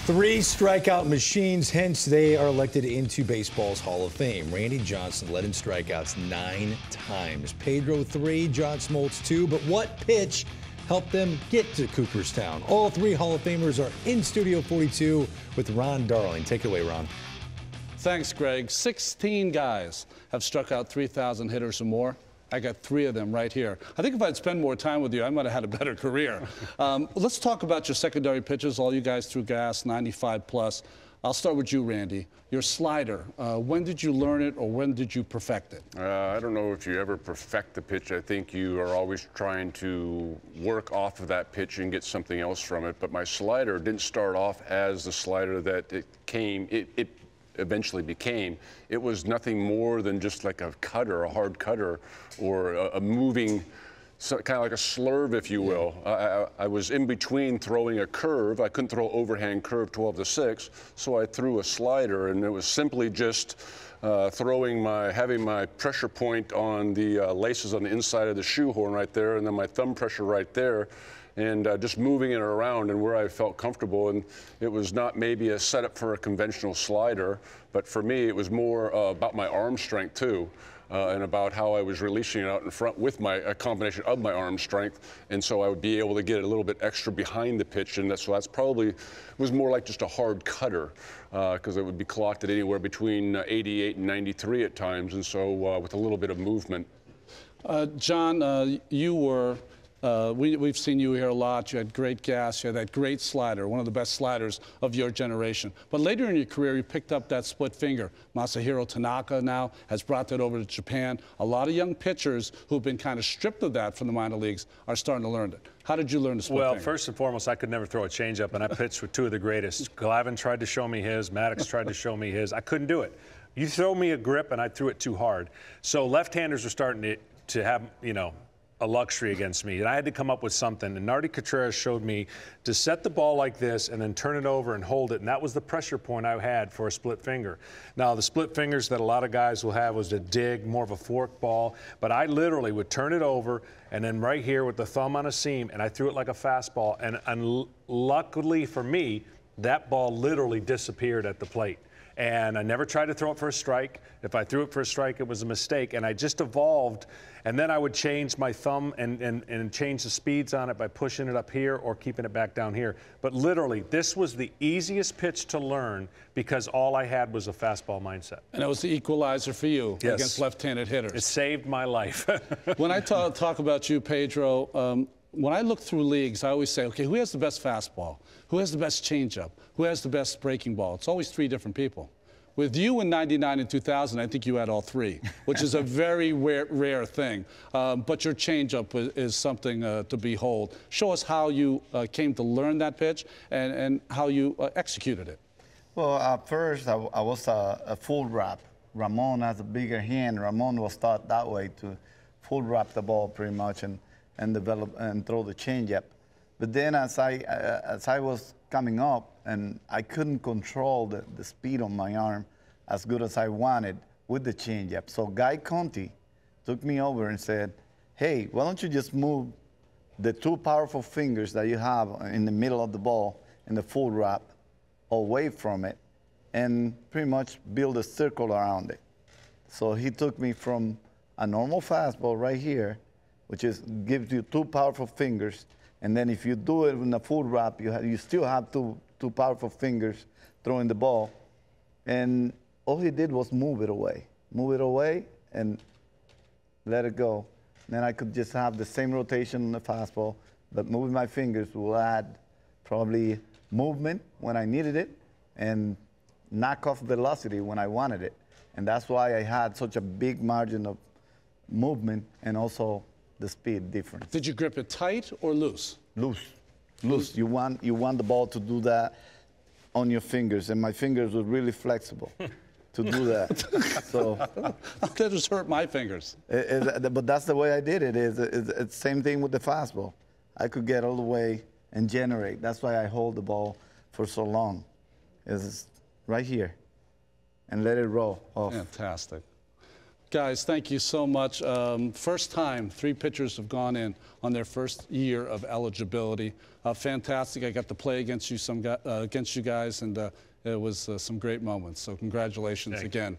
Three strikeout machines, hence they are elected into baseball's Hall of Fame. Randy Johnson led in strikeouts 9 times. Pedro 3, John Smoltz 2. But what pitch helped them get to Cooperstown? All three Hall of Famers are in Studio 42 with Ron Darling. Take it away, Ron. Thanks, Greg. 16 guys have struck out 3,000 hitters or more. I got 3 of them right here. I think if I'd spent more time with you, I might have had a better career. Let's talk about your secondary pitches. All you guys threw gas, 95 plus. I'll start with you, Randy. Your slider, when did you learn it or when did you perfect it? I don't know if you ever perfect the pitch. I think you are always trying to work off of that pitch and get something else from it. But my slider didn't start off as the slider that it eventually became. It was nothing more than just like a cutter, a hard cutter, or a moving, kind of like a slurve, if you will. I was in between throwing a curve. I couldn't throw overhand curve 12-6, so I threw a slider, and it was simply just having my pressure point on the laces on the inside of the shoehorn right there, and then my thumb pressure right there, and just moving it around and where I felt comfortable. And it was not maybe a setup for a conventional slider, but for me it was more about my arm strength too, and about how I was releasing it out in front with a combination of my arm strength, and so I would be able to get a little bit extra behind the pitch, and so that's probably was more like just a hard cutter, because it would be clocked at anywhere between 88 and 93 at times, and so with a little bit of movement. John, you were we've seen you here a lot. You had great gas. You had that great slider, one of the best sliders of your generation. But later in your career, you picked up that split finger. Masahiro Tanaka now has brought that over to Japan. A lot of young pitchers who've been kind of stripped of that from the minor leagues are starting to learn it. How did you learn the split finger? Well, first and foremost, I could never throw a changeup, and I pitched with 2 of the greatest. Glavine tried to show me his. Maddox tried to show me his. I couldn't do it. You throw me a grip, and I threw it too hard. So left-handers are starting to have, you know, a luxury against me, and I had to come up with something. And Nardi Contreras showed me to set the ball like this and then turn it over and hold it, and that was the pressure point I had for a split finger. Now, the split fingers that a lot of guys will have was to dig, more of a fork ball, but I literally would turn it over and then right here with the thumb on a seam, and I threw it like a fastball, and luckily for me, that ball literally disappeared at the plate. And I never tried to throw it for a strike. If I threw it for a strike, it was a mistake. And I just evolved. And then I would change my thumb and change the speeds on it by pushing it up here or keeping it back down here. But literally, this was the easiest pitch to learn because all I had was a fastball mindset. And it was the equalizer for you against left-handed hitters. It saved my life. When I talk about you, Pedro, when I look through leagues, I always say, okay, who has the best fastball? Who has the best changeup? Who has the best breaking ball? It's always 3 different people. With you in '99 and 2000, I think you had all 3, which is a very rare thing. But your changeup is something to behold. Show us how you came to learn that pitch and how you executed it. Well, at first, I was a full wrap. Ramon has a bigger hand. Ramon was taught that way to full wrap the ball pretty much and develop and throw the changeup. But then as I was coming up, and I couldn't control the speed on my arm as good as I wanted with the changeup. So Guy Conti took me over and said, hey, why don't you just move the 2 powerful fingers that you have in the middle of the ball in the full wrap away from it and pretty much build a circle around it. So he took me from a normal fastball right here, which gives you 2 powerful fingers, and then if you do it in a full wrap, you still have two powerful fingers throwing the ball. And all he did was move it away and let it go. Then I could just have the same rotation on the fastball, but moving my fingers will add probably movement when I needed it and knock off velocity when I wanted it. And that's why I had such a big margin of movement and also the speed difference. Did you grip it tight or loose? Loose. Loose. You want the ball to do that on your fingers, and my fingers were really flexible to do that. So that just hurt my fingers. But that's the way I did it. It's the same thing with the fastball. I could get all the way and generate. That's why I hold the ball for so long. It's right here, and let it roll off. Fantastic. Guys, thank you so much. First time 3 pitchers have gone in on their first year of eligibility. Fantastic. I got to play against you guys, and it was some great moments. So congratulations again.